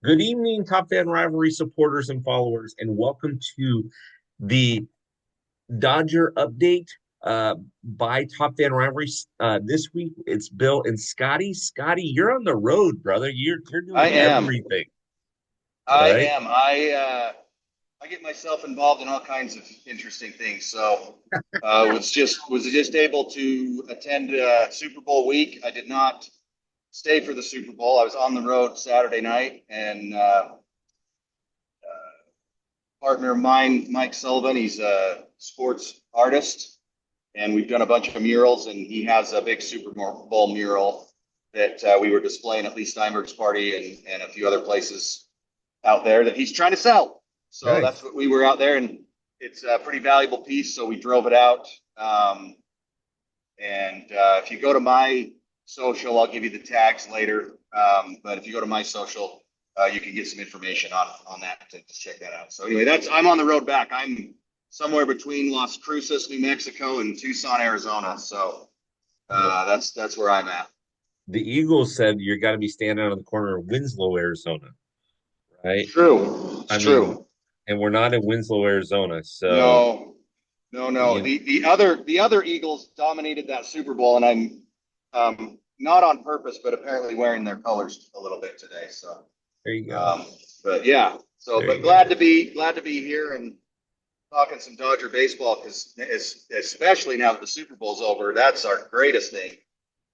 Good evening, Top Fan Rivalry supporters and followers, and welcome to the Dodger update by Top Fan Rivalry. This week it's Bill and Scotty. Scotty, you're on the road, brother. You're I doing am. everything, I right? am. I get myself involved in all kinds of interesting things. So was just able to attend Super Bowl week. I did not stay for the Super Bowl. I was on the road Saturday night, and partner of mine, Mike Sullivan, he's a sports artist, and we've done a bunch of murals. And he has a big Super Bowl mural that we were displaying at Lee Steinberg's party and a few other places out there that he's trying to sell. So that's Nice. what we were out there, and it's a pretty valuable piece. So we drove it out. And if you go to my social, I'll give you the tags later. But if you go to my social, you can get some information on that to check that out. So anyway, I'm on the road back. I'm somewhere between Las Cruces, New Mexico, and Tucson, Arizona. So that's where I'm at. The Eagles said you're got to be standing on the corner of Winslow, Arizona, right? It's true. It's I mean, true. and we're not in Winslow, Arizona, so No, no. you The other Eagles dominated that Super Bowl, and I'm not on purpose, but apparently wearing their colors a little bit today. So, there you go. um, but yeah. So, There but you go. glad to be here and talking some Dodger baseball because especially now that the Super Bowl's over, that's our greatest thing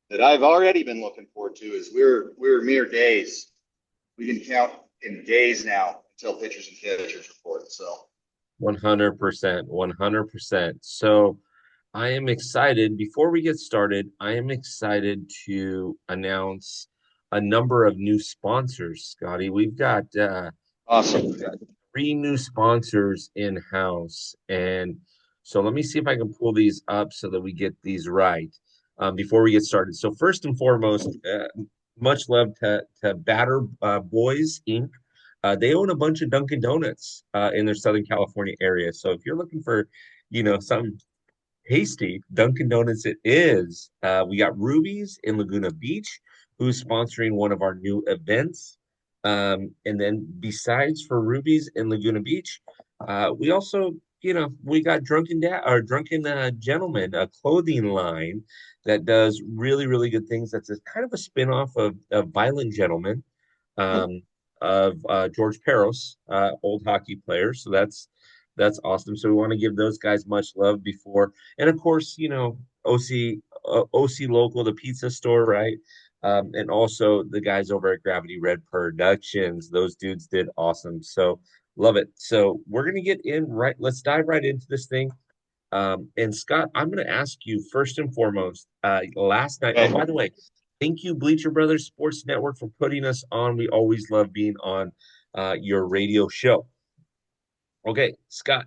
that I've already been looking forward to. Is we're mere days. We can count in days now until pitchers and catchers report. So. 100%, 100%. So I am excited. Before we get started, I am excited to announce a number of new sponsors, Scotty. Awesome. We've got three new sponsors in house, and so let me see if I can pull these up so that we get these right before we get started. So first and foremost, much love to Batter Boys Inc. They own a bunch of Dunkin' Donuts in their Southern California area. So if you're looking for, something tasty, Dunkin' Donuts it is. We got Ruby's in Laguna Beach, who's sponsoring one of our new events. And then besides for Ruby's in Laguna Beach, we also, we got Drunken Gentleman, a clothing line that does really, really good things. That's a kind of a spin-off of Violent Gentleman, um, of George Peros, old hockey player. So that's awesome. So we want to give those guys much love before, and of course, OC Local, the pizza store, right? And also the guys over at Gravity Red Productions. Those dudes did awesome. So love it. So we're gonna get in right. Let's dive right into this thing. And Scott, I'm going to ask you first and foremost. Last night, oh, by the Okay. way, thank you, Bleacher Brothers Sports Network, for putting us on. We always love being on your radio show. Okay, Scott,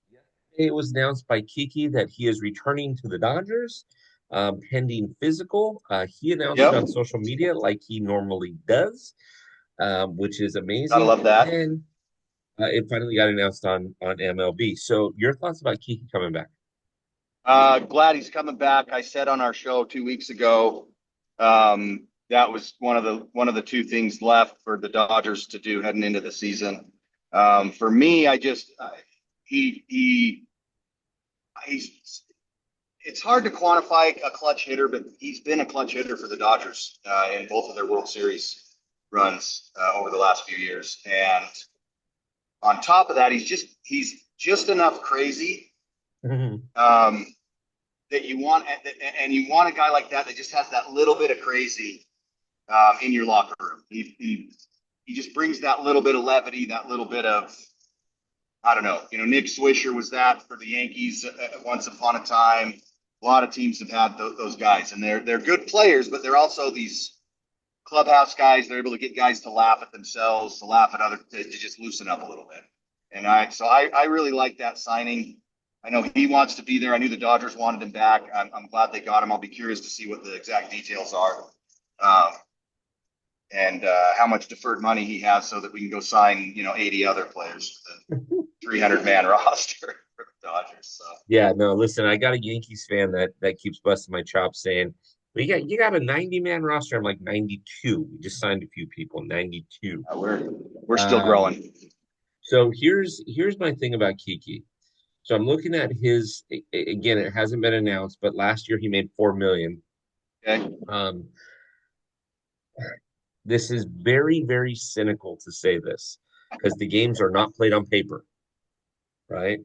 yesterday it was announced by Kike that he is returning to the Dodgers, pending physical. He announced it Yep. on social media like he normally does, which is Gotta amazing. love And that. then it finally got announced on MLB. So, your thoughts about Kike coming back? Glad he's coming back. I said on our show 2 weeks ago, that was one of the two things left for the Dodgers to do heading into the season. For me, he he's it's hard to quantify a clutch hitter, but he's been a clutch hitter for the Dodgers in both of their World Series runs over the last few years. And on top of that, he's just enough crazy um, that you want, and you want a guy like that just has that little bit of crazy in your locker room. He just brings that little bit of levity, that little bit of I don't know. Nick Swisher was that for the Yankees once upon a time. A lot of teams have had those guys, and they're good players, but they're also these clubhouse guys. They're able to get guys to laugh at themselves, to laugh at other, to just loosen up a little bit. And I really like that signing. I know he wants to be there. I knew the Dodgers wanted him back. I'm glad they got him. I'll be curious to see what the exact details are, um, and how much deferred money he has, so that we can go sign 80 other players for the 300-man roster for the Dodgers. So Yeah, no, listen, I got a Yankees fan that keeps busting my chops saying you got a 90-man roster. I'm like 92. We just signed a few people, 92. We're still Um, growing. so here's my thing about Kiki. So I'm looking at his again, it hasn't been announced, but last year he made 4 million. Okay. Um, this is very, very cynical to say this because the games are not played on paper, right?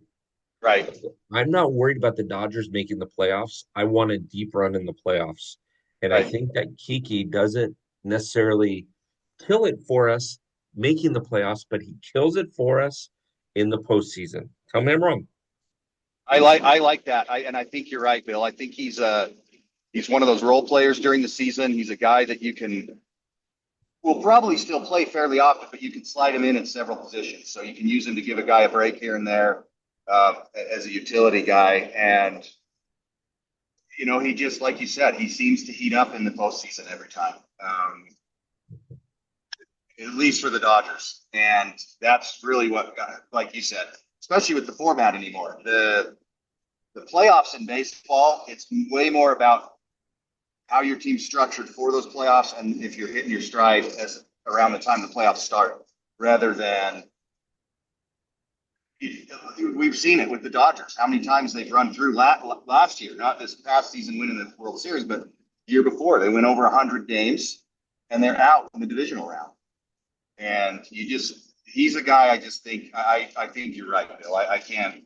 Right. I'm not worried about the Dodgers making the playoffs. I want a deep run in the playoffs. And I Right. think that Kiki doesn't necessarily kill it for us making the playoffs, but he kills it for us in the postseason. Tell me I'm wrong. I like that. And I think you're right, Bill. I think he's one of those role players during the season. He's a guy that you can will probably still play fairly often, but you can slide him in several positions. So you can use him to give a guy a break here and there as a utility guy. And he just like you said, he seems to heat up in the postseason every time. At least for the Dodgers. And that's really what, like you said, especially with the format anymore. The playoffs in baseball, it's way more about how your team's structured for those playoffs and if you're hitting your stride as around the time the playoffs start, rather than we've seen it with the Dodgers. How many times they've run through last year, not this past season winning the World Series, but the year before they went over 100 games and they're out in the divisional round. And he's a guy I just think I think you're right, Bill. I can't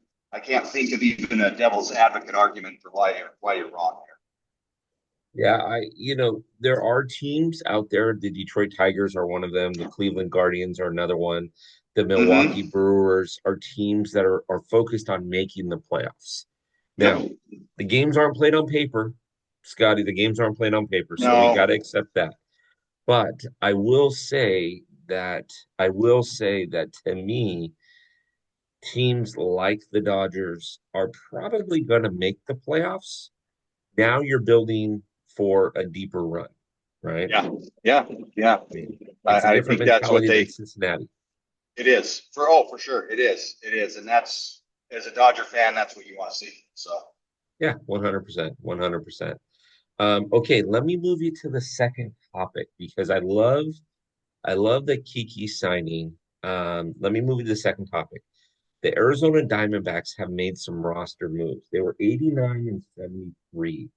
think of even a devil's advocate argument for why you're wrong here. Yeah, there are teams out there. The Detroit Tigers are one of them. The Cleveland Guardians are another one. The Milwaukee Mm-hmm. Brewers are teams that are focused on making the playoffs. Now, Yep. the games aren't played on paper, Scotty. The games aren't played on paper, so we got No, to accept that. But I will say that to me, teams like the Dodgers are probably going to make the playoffs. Now you're building for a deeper run, right? yeah, yeah, yeah. I mean, it's a I different think that's what mentality than they. Cincinnati. It is for sure. It is, and that's as a Dodger fan, that's what you want to see. So Yeah, 100%, 100%. Okay, let me move you to the second topic because I love the Kiki signing. Let me move you to the second topic. The Arizona Diamondbacks have made some roster moves. They were 89 and 73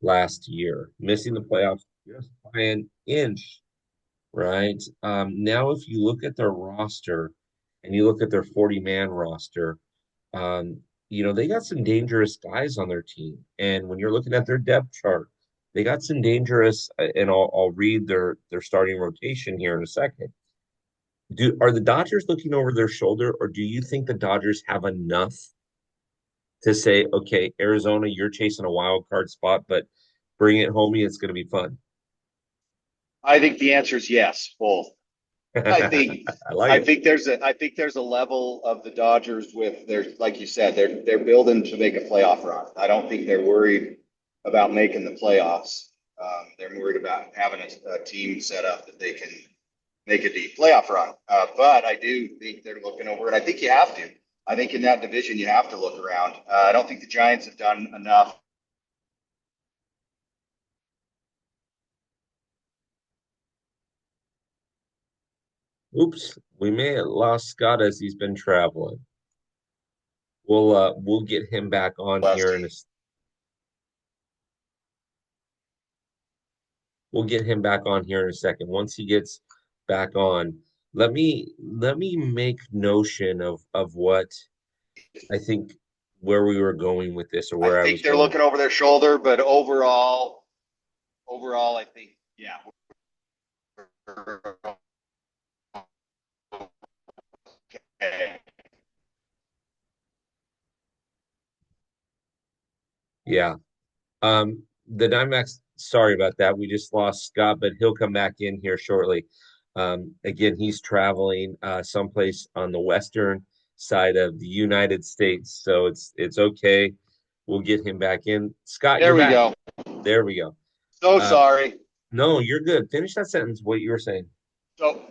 last year, missing the playoffs just by an inch, right? Now, if you look at their roster and you look at their 40-man roster, um, they got some dangerous guys on their team. And when you're looking at their depth chart, they got some dangerous, and I'll read their starting rotation here in a second. Are the Dodgers looking over their shoulder, or do you think the Dodgers have enough to say, okay, Arizona, you're chasing a wild card spot, but bring it home, it's going to be fun? I think the answer is yes, both. I think I like I it. think there's a level of the Dodgers with their like you said they're building to make a playoff run. I don't think they're worried about making the playoffs. They're worried about having a team set up that they can make a deep playoff run. But I do think they're looking over it. I think you have to. I think in that division you have to look around. I don't think the Giants have done enough. Oops, we may have lost Scott as he's been traveling. We'll get him back on here Last in a we'll get him back on here in a second. Once he gets back on, let me make notion of what I think where we were going with this or I where I think was they're going. looking over their shoulder, but overall, I think yeah. Okay. Yeah. The Diamondbacks, sorry about that. We just lost Scott, but he'll come back in here shortly. Again, he's traveling someplace on the western side of the United States, so it's okay. We'll get him back in. Scott, There you're we back. go. There we go. So Uh, sorry. no, you're good. Finish that sentence. What you were saying. So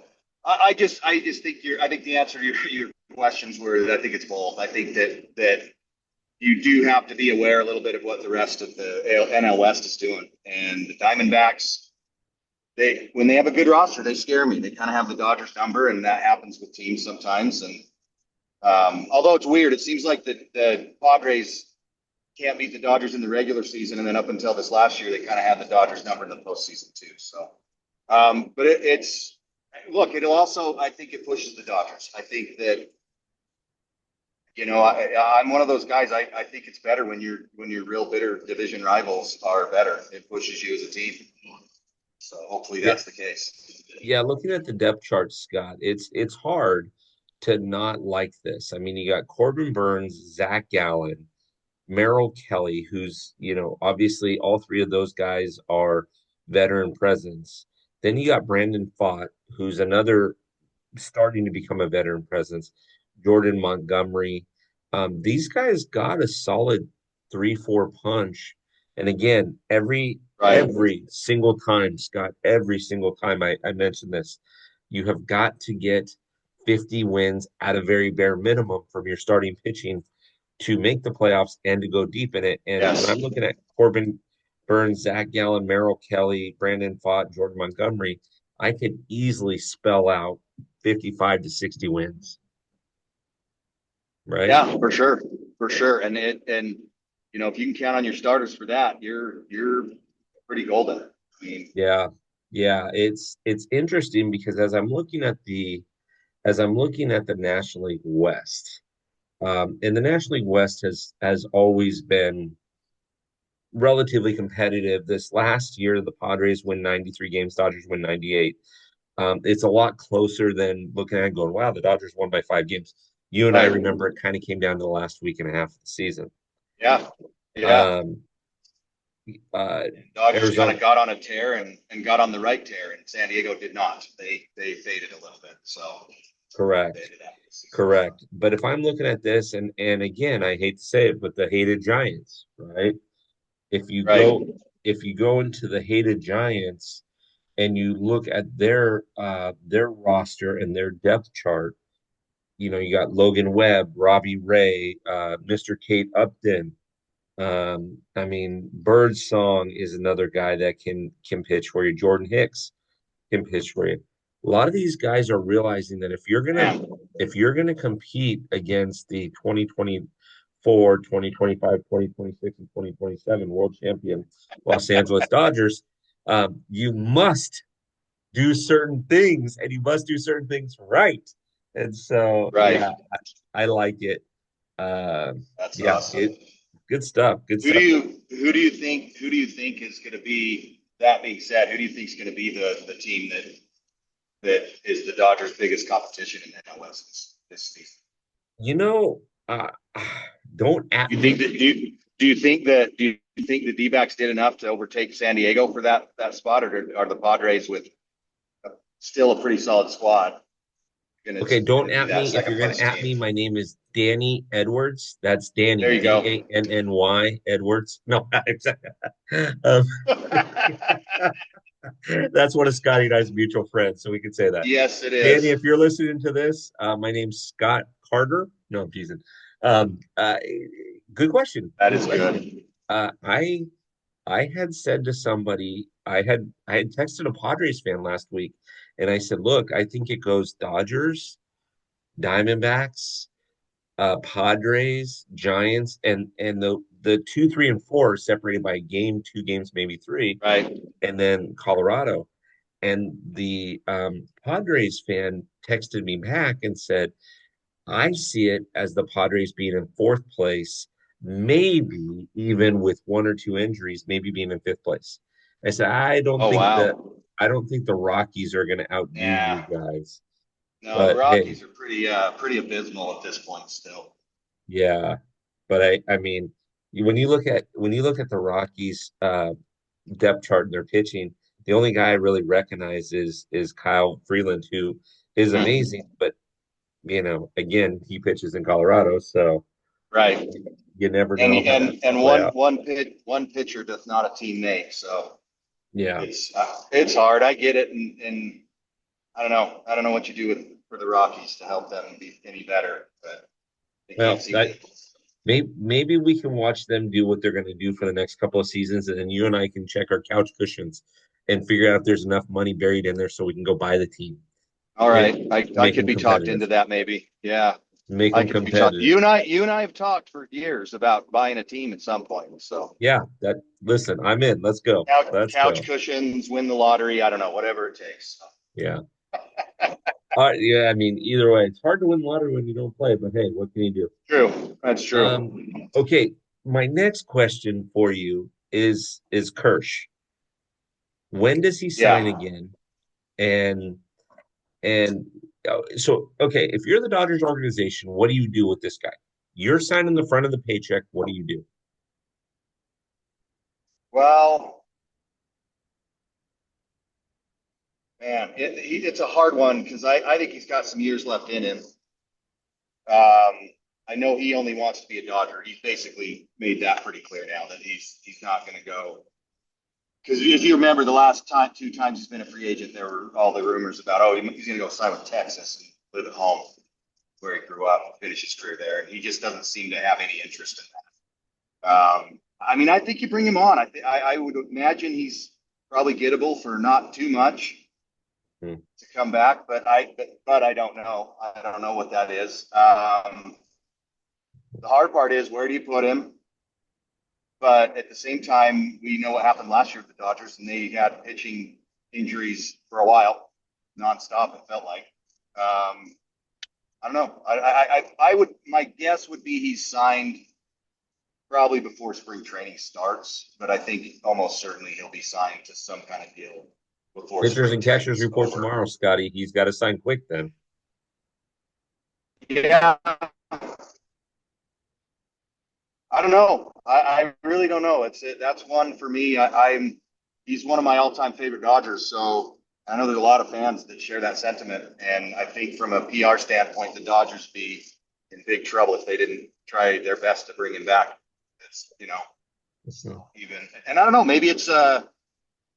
I just think I think the answer to your questions were that I think it's both. I think that you do have to be aware a little bit of what the rest of the NL West is doing. And the Diamondbacks, when they have a good roster, they scare me. They kind of have the Dodgers number, and that happens with teams sometimes. And although it's weird, it seems like the Padres can't beat the Dodgers in the regular season, and then up until this last year, they kind of had the Dodgers number in the postseason too. So, but it's look, it'll also, I think it pushes the Dodgers. I think that I'm one of those guys. I think it's better when your real bitter division rivals are better. It pushes you as a team. So hopefully Yeah, that's the case. yeah. Looking at the depth chart, Scott, it's hard to not like this. I mean, you got Corbin Burns, Zach Gallen, Merrill Kelly, who's, obviously all three of those guys are veteran presence. Then you got Brandon Pfaadt, who's another starting to become a veteran presence. Jordan Montgomery. These guys got a solid 3-4 punch. And again, Right. every single time, Scott, every single time I mention this, you have got to get 50 wins at a very bare minimum from your starting pitching to make the playoffs and to go deep in it. And when Yes. I'm looking at Corbin Burns, Zach Gallen, Merrill Kelly, Brandon Pfaadt, Jordan Montgomery, I could easily spell out 55 to 60 wins, right? Yeah, for sure. For sure. And if you can count on your starters for that, you're pretty golden. I mean, Yeah. Yeah, it's interesting because as I'm looking at the National League West, and the National League West has always been relatively competitive. This last year, the Padres win 93 games, Dodgers win 98. It's a lot closer than looking at it going, wow, the Dodgers won by 5 games. You and I right. remember it kind of came down to the last week and a half of the season. Yeah. Yeah. Um, uh, Dodgers kind Arizona, of got on a tear and got on the right tear, and San Diego did not. They faded a little bit. So correct, faded after the season. correct. But if I'm looking at this, and again, I hate to say it, but the hated Giants, right? If you Right. go if you go into the hated Giants and you look at their roster and their depth chart, you got Logan Webb, Robbie Ray, Mr. Kate Upton. I mean, Birdsong is another guy that can pitch for you. Jordan Hicks can pitch for you. A lot of these guys are realizing that Man. if you're gonna compete against the 2024, 2025, 2026, and 2027 world champion Los Angeles Dodgers, you must do certain things and you must do certain things right. And so, Right. yeah, I like it. Uh, That's yeah, awesome. good stuff. Good Who do stuff. you who do you think is going to be? That being said, who do you think is going to be the team that is the Dodgers' biggest competition in the NL West this season? You know, uh, don't at You think me. that do you think the D-backs did enough to overtake San Diego for that spot, or are the Padres with still a pretty solid squad Okay, gonna don't be at that me. If second you're gonna place at team? me, my name is Danny Edwards. That's There Danny, you go. Danny Edwards. No, exactly. Um, that's one of Scotty and I's mutual friends, so we can say that. Yes, it Danny, is. if you're listening to this, my name's Scott Carter. No, I'm teasing. Um, uh, Good question. That Good is question. good. Uh, I I had said to somebody, I had texted a Padres fan last week, and I said, look, I think it goes Dodgers, Diamondbacks, Padres, Giants, and the 2, 3, and 4 are separated by a game, 2 games, maybe three, Right. and then Colorado. And the Padres fan texted me back and said, I see it as the Padres being in fourth place, maybe even with 1 or 2 injuries, maybe being in fifth place. I said, Oh wow. I don't think the Rockies are going to outdo you Yeah. guys. No, the But hey, Rockies are pretty abysmal at this point still. yeah. But I mean, when you look at the Rockies depth chart and their pitching, the only guy I really recognize is Kyle Freeland, who is Hmm. amazing, but again, he pitches in Colorado, so Right. you never And know how and that's going to and play one out. one pit one pitcher does not a team make, so Yeah. it's hard. I get it, and I don't know. I don't know what you do for the Rockies to help them be any better, but they can't Well, seem to. maybe we can watch them do what they're going to do for the next couple of seasons, and then you and I can check our couch cushions and figure out if there's enough money buried in there so we can go buy the team. All Make right, I make could them be talked competitive. into that maybe. Yeah, Make I them could be talked. competitive. You and I have talked for years about buying a team at some point. So Yeah, that listen, I'm in. Let's go. Let's couch go. cushions, win the lottery. I don't know, whatever it takes. Yeah. Yeah, I mean, either way, it's hard to win the lottery when you don't play, but hey, what can you do? True, that's Um, true. okay, my next question for you is Kirsch. When does he sign Yeah. again? And so okay, if you're the Dodgers organization, what do you do with this guy? You're signing the front of the paycheck. What do you do? Well, man, it's a hard one because I think he's got some years left in him. I know he only wants to be a Dodger. He's basically made that pretty clear now that he's not going to go. Because if you remember, the last time, 2 times he's been a free agent, there were all the rumors about, oh, he's going to go sign with Texas and live at home where he grew up and finish his career there. And he just doesn't seem to have any interest in that. I mean, I think you bring him on. I would imagine he's probably gettable for not too much Hmm. to come back, but I don't know. I don't know what that is. The hard part is, where do you put him? But at the same time, we know what happened last year with the Dodgers, and they had pitching injuries for a while, nonstop. It felt like. I don't know. I would. My guess would be he's signed probably before spring training starts, but I think almost certainly he'll be signed to some kind of deal before Pitchers spring and catchers training's report over. tomorrow, Scotty. He's got to sign quick then. Yeah, I don't know. I really don't know. That's one for me. I'm He's one of my all-time favorite Dodgers. So I know there's a lot of fans that share that sentiment, and I think from a PR standpoint, the Dodgers be in big trouble if they didn't try their best to bring him back. It's So, even, and I don't know. Maybe it's a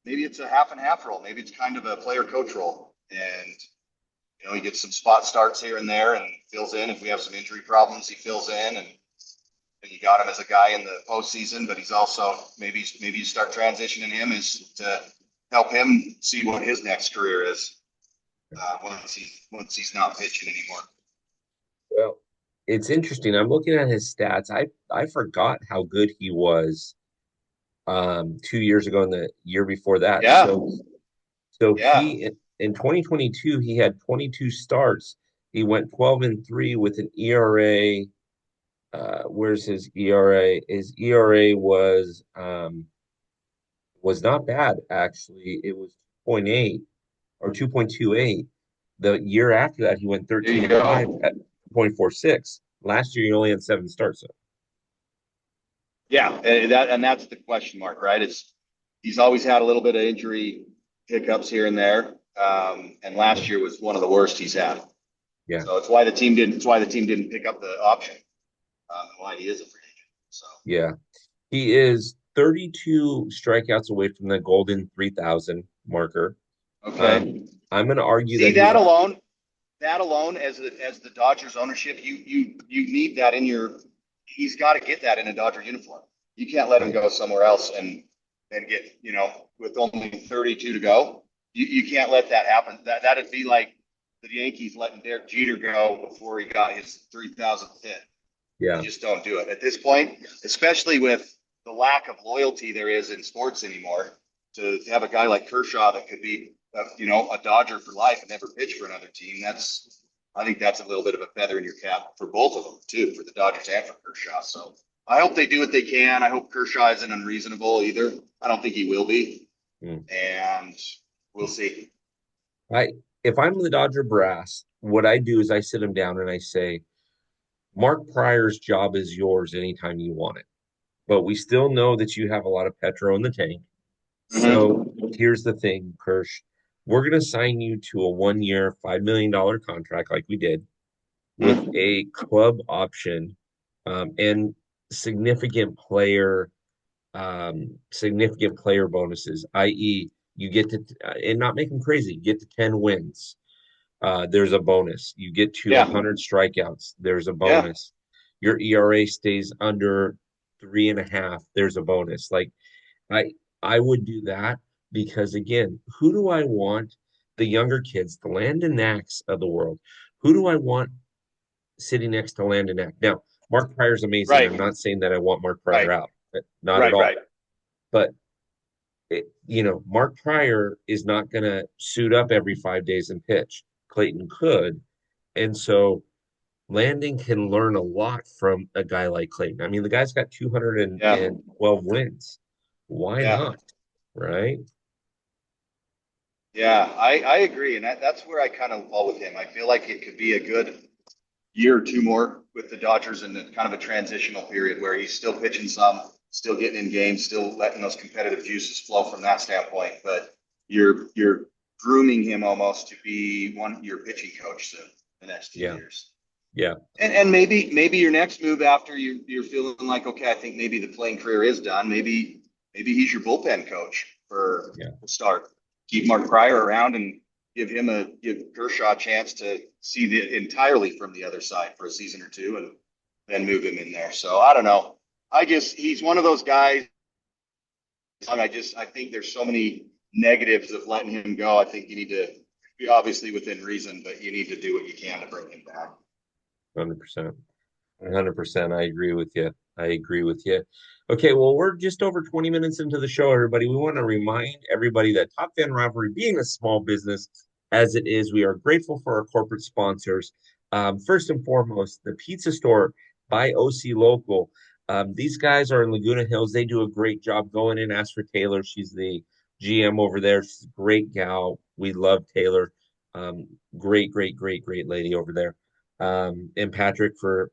half and half role. Maybe it's kind of a player coach role, and he gets some spot starts here and there and fills in. If we have some injury problems, he fills in, and you got him as a guy in the postseason, but he's also maybe you start transitioning him is to help him see what his next career is once he's not pitching anymore. well, it's interesting. I'm looking at his stats. I forgot how good he was 2 years ago and the year before that. Yeah, So yeah. in 2022 he had 22 starts. He went 12-3 with an ERA. Where's his ERA? His ERA was not bad actually. It was 0.8 or 2.28. The year after that, he went There 13 you and 5 go. at 0.46. Last year, he only had 7 starts. So, Yeah, and that's the question mark, right? He's always had a little bit of injury hiccups here and there, and last year was one of the worst he's had. yeah, So it's why the team didn't. It's why the team didn't pick up the option. Why he is a free agent. So yeah. He is 32 strikeouts away from the golden 3,000 marker. Um, okay. I'm going to argue See that he's, that alone, as the Dodgers ownership, you need that in your. He's got to get that in a Dodger uniform. You can't let him right. go somewhere else and get with only 32 to go. You can't let that happen. That'd be like the Yankees letting Derek Jeter go before he got his 3,000th hit. You Yeah, just don't do it at this point, especially with the lack of loyalty there is in sports anymore. To have a guy like Kershaw that could be, a Dodger for life and never pitch for another team. I think that's a little bit of a feather in your cap for both of them too, for the Dodgers and for Kershaw. So I hope they do what they can. I hope Kershaw isn't unreasonable either. I don't think he will be, mm. and we'll see. I if I'm the Dodger brass, what I do is I sit him down and I say, Mark Pryor's job is yours anytime you want it. But we still know that you have a lot of petrol in the tank. So Mm-hmm. here's the thing, Kirsch. We're going to sign you to a 1 year, $5 million contract like we did with Mm-hmm. a club option and significant significant player bonuses, i.e., you get to, and not make them crazy, you get to 10 wins. There's a bonus. You get to Yeah, 100 strikeouts. There's a yeah, bonus. your ERA stays under 3.5, there's a bonus. Like I I would do that because again, who do I want? The younger kids, the Landon Knacks of the world. Who do I want sitting next to Landon Knack? Now, Mark Pryor's amazing. I'm Right, not saying that I want Mark Pryor right, out, not at right, all. right. But Mark Pryor is not going to suit up every 5 days and pitch. Clayton could, and so Landon can learn a lot from a guy like Clayton. I mean, the guy's got Yeah, 212 wins. Why yeah, not? Right? yeah. I agree, and that's where I kind of fall with him. I feel like it could be a good year or two more with the Dodgers in kind of a transitional period where he's still pitching some, still getting in games, still letting those competitive juices flow from that standpoint. But you're grooming him almost to be your pitching coach soon the next few Yeah. years. Yeah. And maybe your next move after you're feeling like, okay, I think maybe the playing career is done. Maybe he's your bullpen coach for Yeah. the start. Keep Mark Pryor around and give Kershaw a chance to see the entirely from the other side for a season or two, and then move him in there. So I don't know. He's one of those guys. I think there's so many negatives of letting him go. I think you need to be obviously within reason, but you need to do what you can to bring him back. 100%. 100%. I agree with you. I agree with you. Okay, well, we're just over 20 minutes into the show, everybody. We want to remind everybody that Top Fan Rivalry, being a small business as it is, we are grateful for our corporate sponsors. First and foremost, the pizza store by OC Local. These guys are in Laguna Hills. They do a great job. Going in, ask for Taylor. She's the GM over there. She's a great gal. We love Taylor. Great, great, great, great lady over there. And Patrick for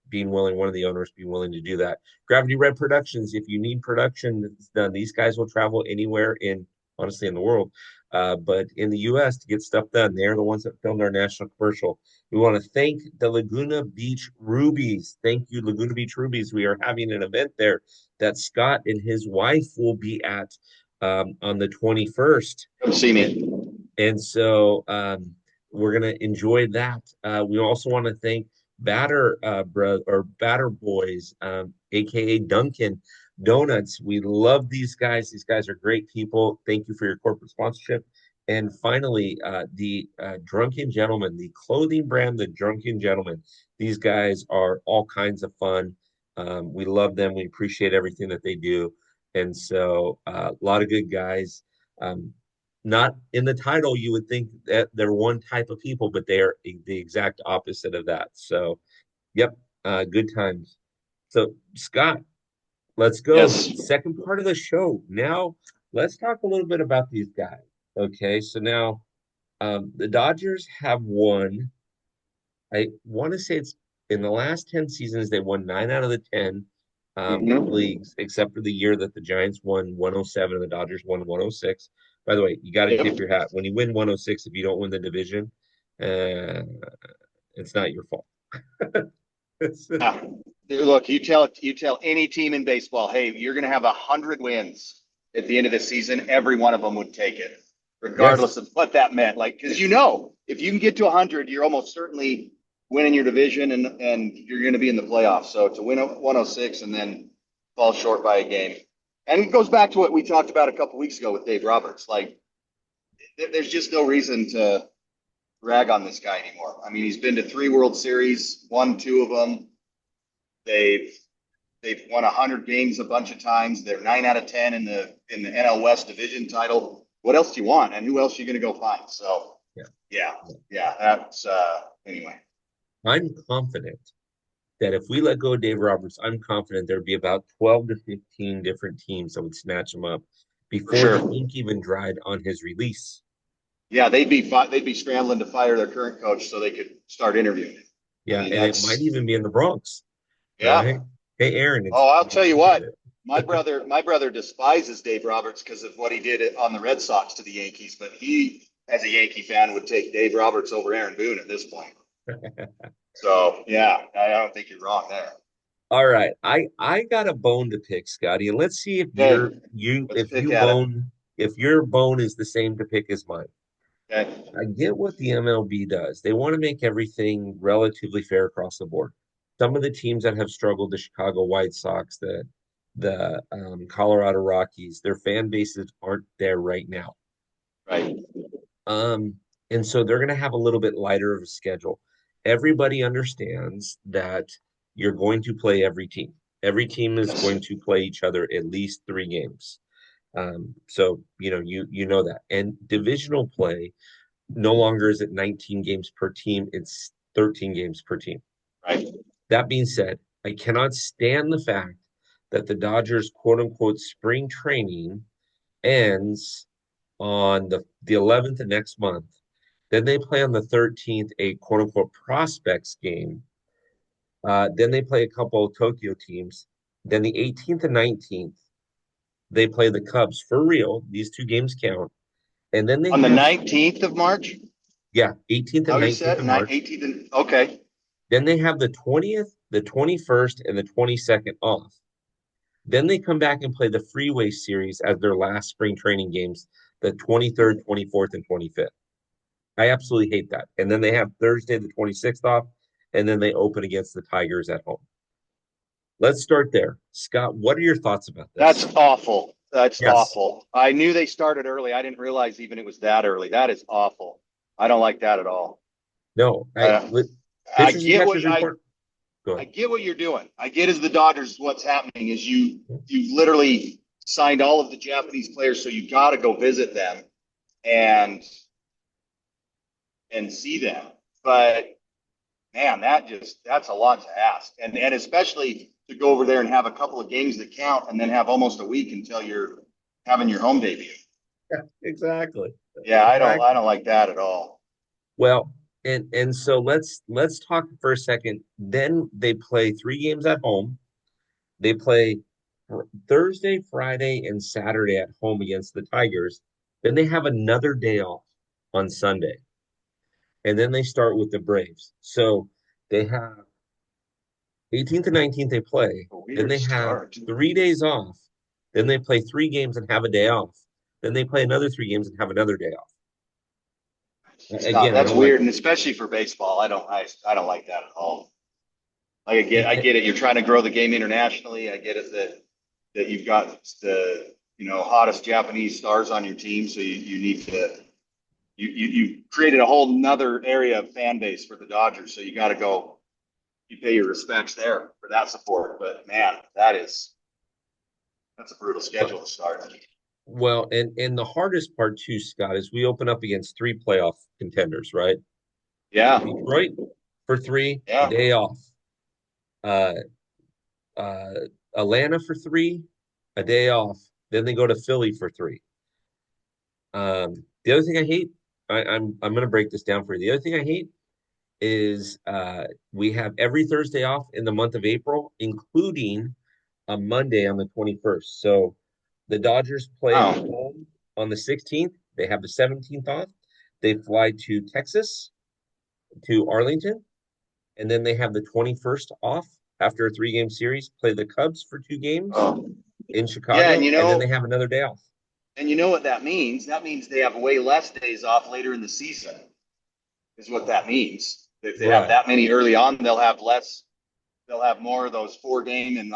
being willing, one of the owners being willing to do that. Gravity Red Productions, if you need production done, these guys will travel anywhere honestly in the world, but in the U.S. to get stuff done. They're the ones that filmed our national commercial. We want to thank the Laguna Beach Rubies. Thank you, Laguna Beach Rubies. We are having an event there that Scott and his wife will be at on the 21st. Come see And, me. and so we're gonna enjoy that. We also want to thank Batter Boys, aka Dunkin' Donuts. We love these guys. These guys are great people. Thank you for your corporate sponsorship. And finally, the Drunken Gentleman, the clothing brand, the Drunken Gentleman. These guys are all kinds of fun. We love them. We appreciate everything that they do. And so, a lot of good guys. Um, Not in the title, you would think that they're one type of people, but they are the exact opposite of that. So, yep, good times. So, Scott, let's go. Yes. Second part of the show. Now, let's talk a little bit about these guys. Okay, so now the Dodgers have won. I want to say it's in the last 10 seasons, they won 9 out of the 10 Mm-hmm. leagues, except for the year that the Giants won 107 and the Dodgers won 106. By the way, you got to tip Yep. your hat. When you win 106, if you don't win the division, uh, it's not your fault. Yeah. Look, you tell any team in baseball, hey, you're going to have 100 wins at the end of the season. Every one of them would take it, Yes. regardless of what that meant. Like, because if you can get to 100, you're almost certainly winning your division and you're going to be in the playoffs. So to win 106 and then fall short by a game, and it goes back to what we talked about a couple weeks ago with Dave Roberts. Like, there's just no reason to rag on this guy anymore. I mean, he's been to 3 World Series, won 2 of them. They've they've won 100 games a bunch of times. They're 9 out of 10 in the NL West division title. What else do you want? And who else are you going to go find? So Yeah. yeah, yeah. That's anyway. I'm confident that if we let go of Dave Roberts, I'm confident there'd be about 12 to 15 different teams that would snatch him up For before the sure. ink even dried on his release. Yeah, they'd be scrambling to fire their current coach so they could start interviewing him. I Yeah, mean, and it might that's even be in the Bronx, yeah. right? Hey, Aaron, it's Oh, I'll you tell you said what. it. My brother despises Dave Roberts because of what he did on the Red Sox to the Yankees, but he, as a Yankee fan, would take Dave Roberts over Aaron Boone at this point. So yeah, I don't think you're wrong there. All right, I got a bone to pick, Scotty, and let's see if Okay, let's if pick you at it. bone if your bone is the same to pick as mine. Okay. I get what the MLB does. They want to make everything relatively fair across the board. some of the teams that have struggled, the Chicago White Sox, the Colorado Rockies, their fan bases aren't there right now. Right. Um, and so they're going to have a little bit lighter of a schedule. Everybody understands that you're going to play every team. Every team is Yes. going to play each other at least 3 games. So you know that. And divisional play no longer is it 19 games per team, it's 13 games per team. Right. That being said, I cannot stand the fact that the Dodgers quote unquote spring training ends on the 11th of next month. Then they play on the 13th a quote unquote prospects game. Then they play a couple of Tokyo teams. Then the 18th and 19th, they play the Cubs for real. These 2 games count. And then they On the have, 19th of March? yeah, 18th How and you 19th said? of March. 18th and okay. Then they have the 20th, the 21st, and the 22nd off. Then they come back and play the Freeway Series as their last spring training games, the 23rd, 24th, and 25th. I absolutely hate that. And then they have Thursday, the 26th off, and then they open against the Tigers at home. Let's start there. Scott, what are your thoughts about That's this? awful. That's Yes. awful. I knew they started early. I didn't realize even it was that early. That is awful. I don't like that at all. No. Uh, I Pitchers and get what catchers report. Go I ahead. get what you're doing. I get as the Dodgers what's happening is you've literally signed all of the Japanese players, so you got to go visit them and see them. But man, that's a lot to ask, and especially to go over there and have a couple of games that count, and then have almost a week until you're having your home debut. Yeah, exactly. Yeah, I Exactly. don't like that at all. Well, and so let's talk for a second. Then they play 3 games at home. They play Thursday, Friday, and Saturday at home against the Tigers. Then they have another day off on Sunday. And then they start with the Braves. So they have 18th and 19th they play. A Then weird they have start. 3 days off. Then they play 3 games and have a day off. Then they play another 3 games and have another day off. Scott, Again, I that's don't like weird, and especially for baseball, I don't like that at all. Like I it. get it. You're trying to grow the game internationally. I get it that you've got the hottest Japanese stars on your team, so you need to you created a whole nother area of fan base for the Dodgers. So you got to go. You pay your respects there for that support. But man, that's a brutal schedule to start. Well, and the hardest part too, Scott, is we open up against 3 playoff contenders, right? Yeah, Detroit for 3, yeah. day off. Uh, uh, Atlanta for 3, a day off. Then they go to Philly for 3. The other thing I hate, I'm going to break this down for you. The other thing I hate is we have every Thursday off in the month of April, including a Monday on the 21st. So the Dodgers play at Oh, home on the 16th. They have the 17th off. They fly to Texas, to Arlington, and then they have the 21st off after a 3 game series, play the Cubs for 2 games oh. in Yeah, Chicago, and then they have another day off. and you know what that means? That means they have way less days off later in the season. Is what that means. If they have Right. that many early on, they'll have less. They'll have more of those 4 game and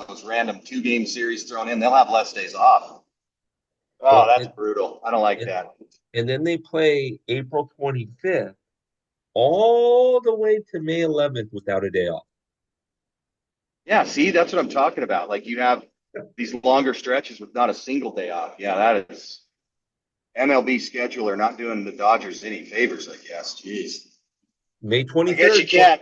those random 2 game series thrown in. They'll have less days off. Oh, Well, that's brutal. I don't like and, that. and then they play April 25th all the way to May 11th without a day off. Yeah, see, that's what I'm talking about. Like you have these longer stretches with not a single day off. Yeah, that is MLB scheduler not doing the Dodgers any favors, I guess. Jeez. May I guess 23rd. you can't.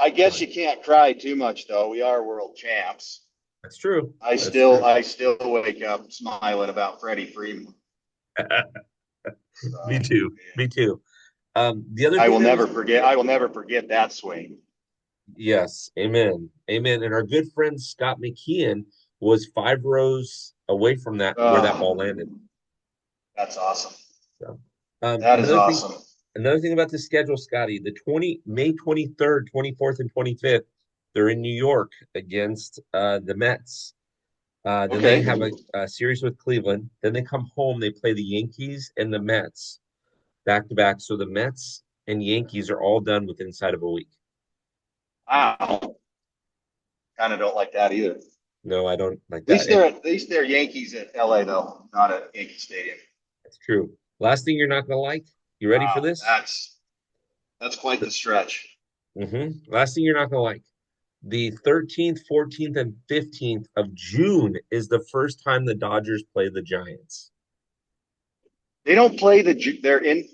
I Go guess ahead. you can't cry too much though. We are world champs. That's true. That's true. I still wake up smiling about Freddie Freeman. Me So too. yeah. Me too. The other thing that is, I will never forget that swing. yes, amen. Amen. And our good friend Scott McKeon was 5 rows away from that where that ball Oh, landed. that's awesome. So, That is another thing, awesome. about the schedule, Scotty, the May 23rd, 24th, and 25th, they're in New York against the Mets. Then they Okay. have a series with Cleveland. Then they come home, they play the Yankees and the Mets back to back. So the Mets and Yankees are all done with inside of a week. Wow. Kind of don't like that either. At No, I don't like that. least they're at least they're Yankees at LA though, not at Yankee Stadium. That's true. Last thing you're not gonna like. You ready for Wow, this? that's quite the stretch. Last thing you're not gonna like. The 13th, 14th, and 15th of June is the first time the Dodgers play the Giants. They don't play they're in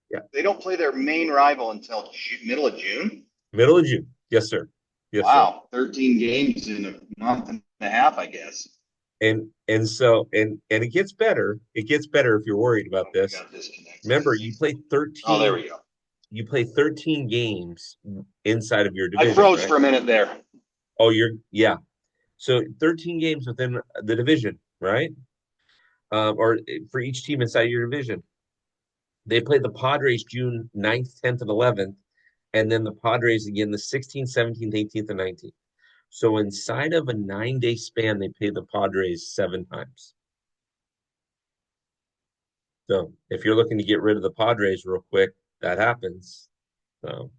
Yeah, they don't play their main rival until middle of June. middle of June. Yes, sir. Yes, sir. Wow, 13 games in a month and a half, I guess. And it gets better. It gets better if you're worried about Oh, we this. got disconnected. Remember, you play Oh, there 13. we go. You play 13 games inside of your I division, froze right? for a minute there. Oh, yeah. So 13 games within the division, right? Or for each team inside your division. They play the Padres June 9th, 10th, and 11th, and then the Padres again the 16th, 17th, 18th, and 19th. So inside of a 9-day span, they play the Padres 7 times. So if you're looking to get rid of the Padres real quick, that happens. So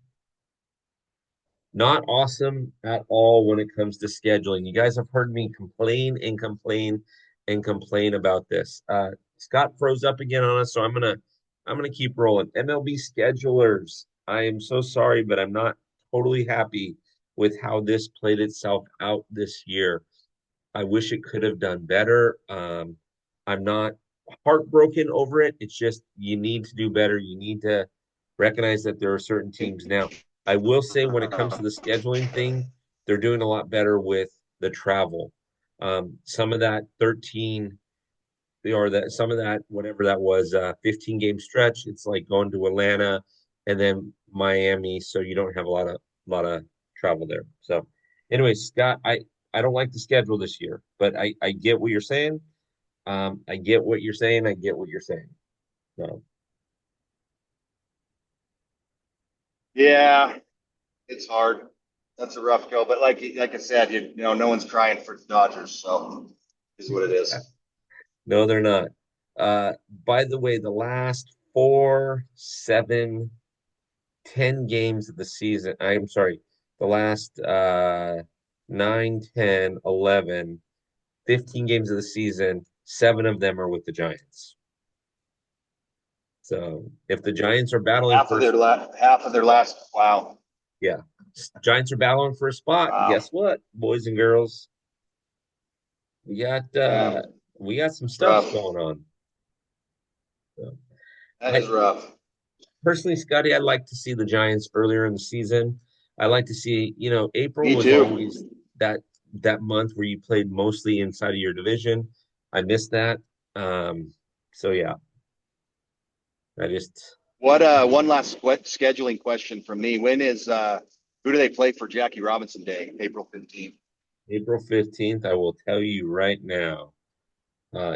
not awesome at all when it comes to scheduling. You guys have heard me complain and complain and complain about this. Scott froze up again on us, so I'm gonna keep rolling. MLB schedulers. I am so sorry, but I'm not totally happy with how this played itself out this year. I wish it could have done better. I'm not heartbroken over it. It's just you need to do better. You need to recognize that there are certain teams now. I will say when it comes to the scheduling thing, they're doing a lot better with the travel. Some of that 13 or that some of that whatever that was 15 game stretch, it's like going to Atlanta and then Miami, so you don't have a lot of travel there. So anyway, Scott, I don't like the schedule this year, but I get what you're saying. I get what you're saying. I get what you're saying. So Yeah, it's hard. That's a rough go, but like I said, no one's crying for the Dodgers, so is what it is. no, they're not. By the way, the last 4, 7, 10 games of the season, I'm sorry, the last 9, 10, 11, 15 games of the season, 7 of them are with the Giants. So if the Giants are battling for, Half of their last. Wow, yeah, Giants are battling for a spot. wow, Guess what, boys and girls, we got yeah, uh we got some it's stuff rough. going on. So, That I is rough. personally, Scotty, I'd like to see the Giants earlier in the season. I like to see, April Me was too. always that month where you played mostly inside of your division. I missed that. So yeah, I just What one last scheduling question from me. When is who do they play for Jackie Robinson Day? April 15th. April 15th, I will tell you right now.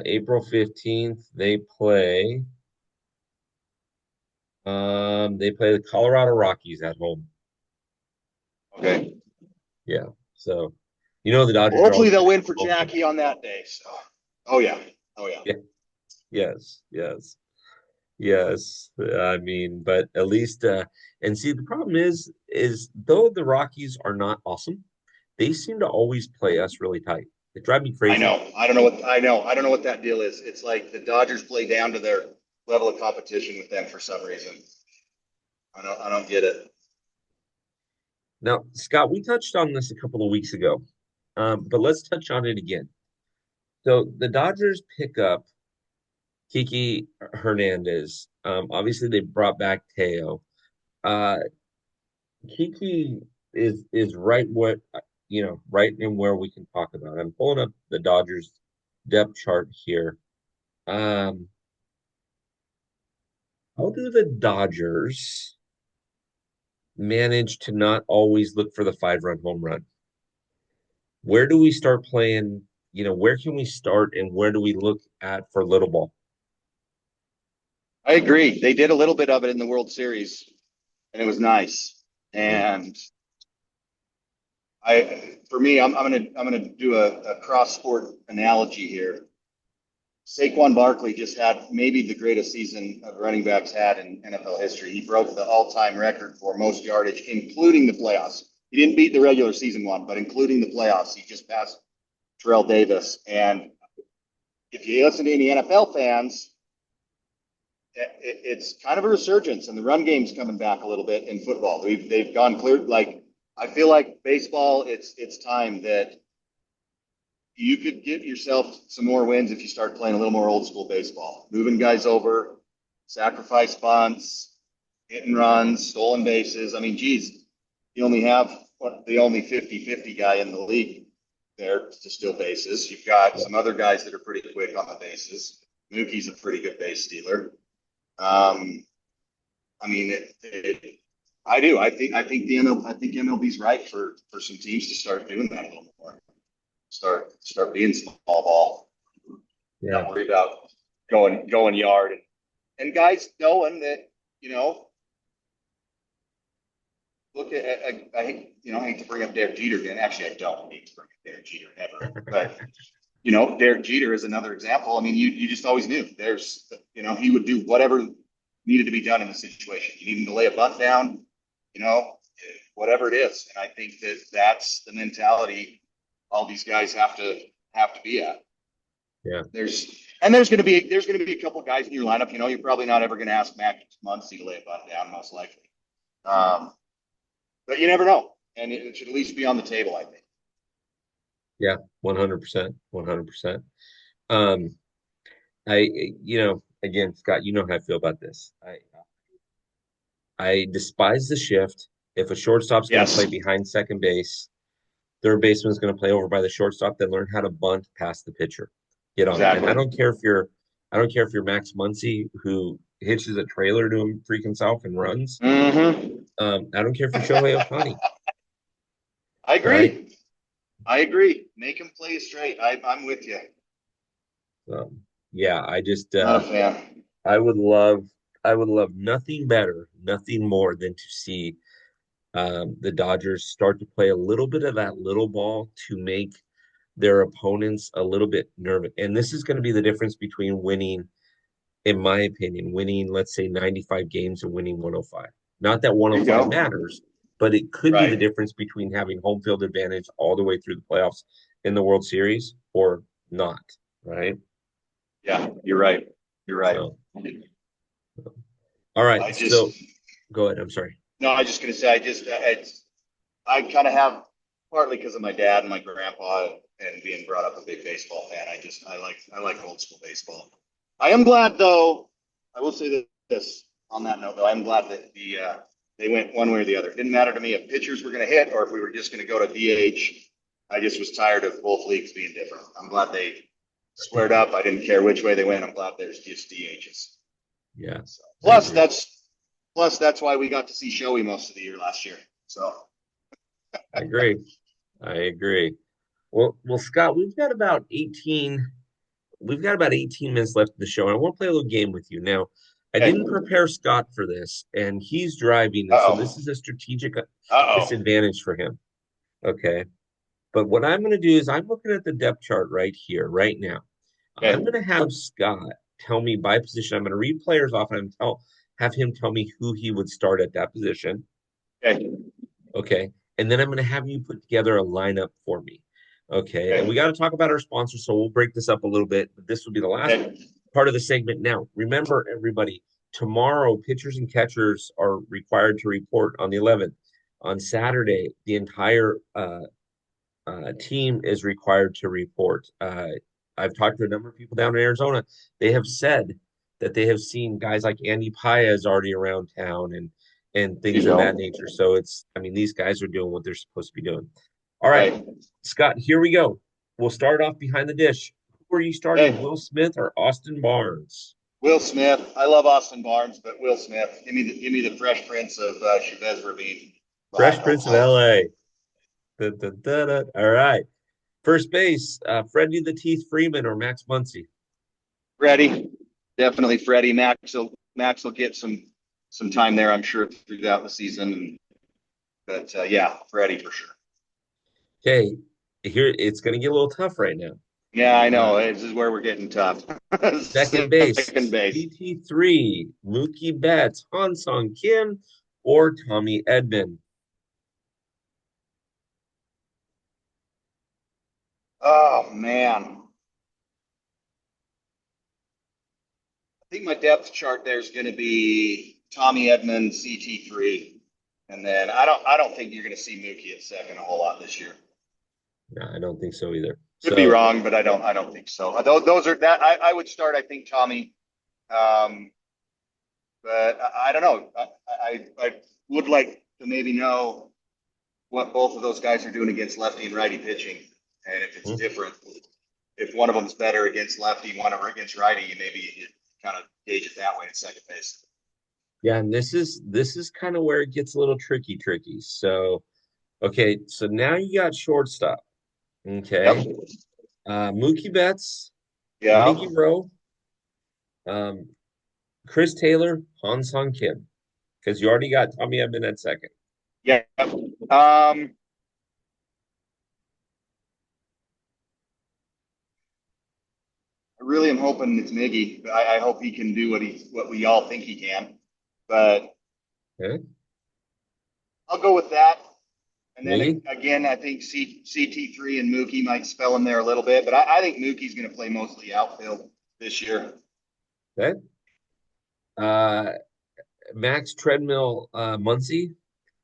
April 15th, they play the Colorado Rockies at home. Okay. Yeah. So the Well, Dodgers are hopefully always they'll going to win get for home field. Jackie on that day. So oh yeah. Oh yeah. Yeah. Yes. Yes. Yes, I mean, but at least and see the problem is though the Rockies are not awesome, they seem to always play us really tight. It drives me I crazy. know. I don't know what I know. I don't know what that deal is. It's like the Dodgers play down to their level of competition with them for some reason. I don't get it. Now, Scott, we touched on this a couple of weeks ago, but let's touch on it again. So the Dodgers pick up Kike Hernandez. Obviously, they brought back Teo. Uh, Kiki is right what right in where we can talk about. I'm pulling up the Dodgers depth chart here. Um, how do the Dodgers manage to not always look for the 5-run home run? Where do we start playing? Where can we start and where do we look at for little ball? I agree. They did a little bit of it in the World Series, and it was nice. Mhm. And for me, I'm gonna do a cross sport analogy here. Saquon Barkley just had maybe the greatest season of running backs had in NFL history. He broke the all-time record for most yardage, including the playoffs. he didn't beat the regular season one, but including the playoffs, he just passed Terrell Davis. And if you listen to any NFL fans, it's kind of a resurgence, and the run game's coming back a little bit in football. They've gone clear. Like, I feel like baseball, it's time that you could get yourself some more wins if you start playing a little more old school baseball, moving guys over, sacrifice bunts, hit and runs, stolen bases. I mean, geez, you only have the only 50-50 guy in the league there to steal bases. You've got some other guys that are pretty quick on the bases. Mookie's a pretty good base stealer. I mean, I do. I think MLB's right for some teams to start doing that a little more. Start being small ball. Yeah. Not worry about going yard and guys knowing that, look at I hate to bring up Derek Jeter again. Actually, I don't hate to bring up Derek Jeter ever, but Derek Jeter is another example. I mean, you just always knew he would do whatever needed to be done in the situation. You need him to lay a bunt down, whatever it is. And I think that's the mentality all these guys have to be at. Yeah. There's going to be a couple guys in your lineup. You're probably not ever going to ask Max Muncy to lay a bunt down, most likely. But you never know, and it should at least be on the table, I think. Yeah, 100%, 100%. Again, Scott, you know how I feel about this. I despise the shift. If a shortstop's going to play behind second base, third baseman's going to play over by the shortstop, then learn how to bunt past the pitcher. Get on it. And I don't care if you're Max Muncy, who hitches a trailer to him freaking self and runs. Mm-hmm. I don't care if you're Shohei Ohtani. I agree. Right? I agree. Make him play straight. I'm with you. Yeah, I just not a fan. I would love nothing better, nothing more than to see the Dodgers start to play a little bit of that little ball to make their opponents a little bit nervous. And this is going to be the difference between winning, in my opinion, let's say 95 games and winning 105. Not that 105 matters, but it could be the difference between having home field advantage all the way through the playoffs in the World Series or not, right? Yeah, you're right. You're right. All right. So go ahead. I'm sorry. No, I was just going to say, I kind of have, partly because of my dad and my grandpa and being brought up a big baseball fan. I like old school baseball. I am glad, though. I will say this on that note, though. I'm glad that they went one way or the other. It didn't matter to me if pitchers were going to hit or if we were just going to go to DH. I just was tired of both leagues being different. I'm glad they squared up. I didn't care which way they went. I'm glad there's just DHs. Yeah. So, plus that's why we got to see Shoei most of the year last year. So I agree. Well, Scott, we've got about 18 minutes left in the show, and I want to play a little game with you. Now, I didn't prepare Scott for this, and he's driving, and so this is a strategic disadvantage for him. Okay. But what I'm going to do is I'm looking at the depth chart right here, right now. Okay. I'm going to have Scott tell me by position. I'm going to read players off and have him tell me who he would start at that position. Okay. And then I'm going to have you put together a lineup for me. Okay. And we got to talk about our sponsors, so we'll break this up a little bit. But this will be the last part of the segment. Now, remember, everybody, tomorrow, pitchers and catchers are required to report on the 11th. On Saturday, the entire team is required to report. I've talked to a number of people down in Arizona. They have said that they have seen guys like Andy Paez already around town and things of that nature. So these guys are doing what they're supposed to be doing. All right, Scott, here we go. We'll start off behind the dish. Who are you starting, Will Smith or Austin Barnes? Will Smith. I love Austin Barnes, but Will Smith. Give me the Fresh Prince of Chavez Ravine. Fresh Prince of L.A. All right. First base, Freddie the Teeth Freeman or Max Muncy? Freddie. Definitely Freddie. Max will get some time there, I'm sure, throughout the season. But Freddie for sure. Okay. Here it's going to get a little tough right now. Yeah, I know. This is where we're getting tough. Second base. PT3, Mookie Betts, Han Sung Kim, or Tommy Edman? Oh man, I think my depth chart there is going to be Tommy Edman, CT3, and then I don't think you're going to see Mookie at second a whole lot this year. No, I don't think so either. Could be So, wrong, but I don't think so. Those are that I would start. I think Tommy, um, but I don't know. I would like to maybe know what both of those guys are doing against lefty and righty pitching, and if it's hmm. different. If one of them's better against lefty, one of them against righty, you kind of gauge it that way at second base. Yeah, and this is kind of where it gets a little tricky. So, okay, so now you got shortstop. Okay. Yep. Mookie Betts, Yeah. Miggy Rowe, um, Chris Taylor, Han Sung Kim. Because you already got Tommy Edman at second. Yeah. I really am hoping it's Miggy. I hope he can do what we all think he can. But Okay. I'll go with that. And then Miggy? again, I think CT3 and Mookie might spell him there a little bit, but I think Mookie's going to play mostly outfield this year. Okay. Uh, Max Treadmill Muncie,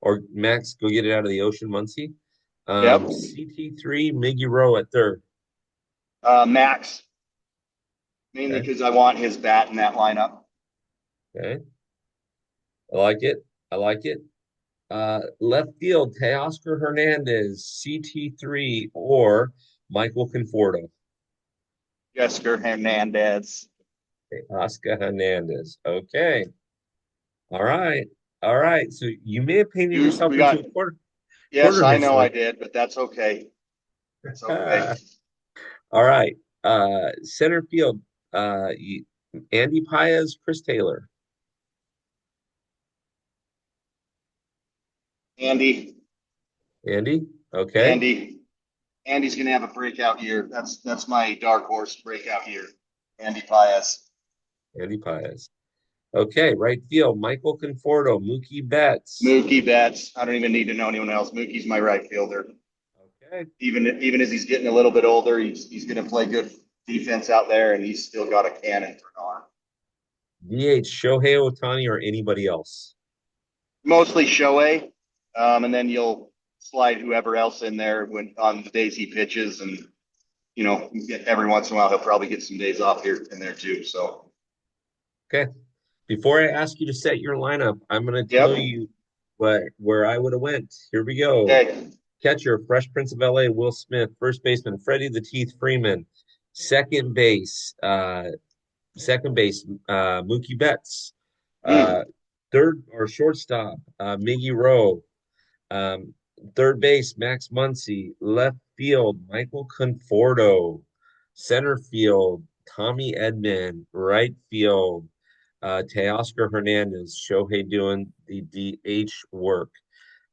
or Max Go Get It Out of the Ocean Muncie. Yep. CT3 Miggy Rowe at third. Max, mainly Okay. because I want his bat in that lineup. Okay. I like it. I like it. Left field, Teoscar Hernandez, CT3, or Michael Conforto. Jessica Hernandez. Teoscar Hernandez. Okay. All right. All right. So you may have painted yourself We into got, a yes, quarter I hitch know I list. did, but that's okay. That's okay. All right. Center field, Andy Paez, Chris Taylor. Andy, Andy. Okay. Andy, Andy's going to have a breakout year. That's my dark horse breakout year. Andy Paez. Andy Paez. Okay. Right field, Michael Conforto, Mookie Betts. Mookie Betts. I don't even need to know anyone else. Mookie's my right fielder. Okay. Even as he's getting a little bit older, he's going to play good defense out there, and he's still got a cannon for an arm. DH, Shohei Ohtani or anybody else. Mostly Shohei, and then you'll slide whoever else in there when on the days he pitches, and every once in a while he'll probably get some days off here and there too. So, Okay. Before I ask you to set your lineup, I'm going to yep. tell you where I would have went. Here we go. Okay. Catcher, Fresh Prince of LA, Will Smith. First baseman, Freddie the Teeth Freeman. Second base, uh, Mookie Betts. Uh, Mm. third or shortstop, Miggy Rowe. Um, third base, Max Muncy. Left field, Michael Conforto. Center field, Tommy Edman. Right field, Teoscar Hernandez. Shohei doing the DH work.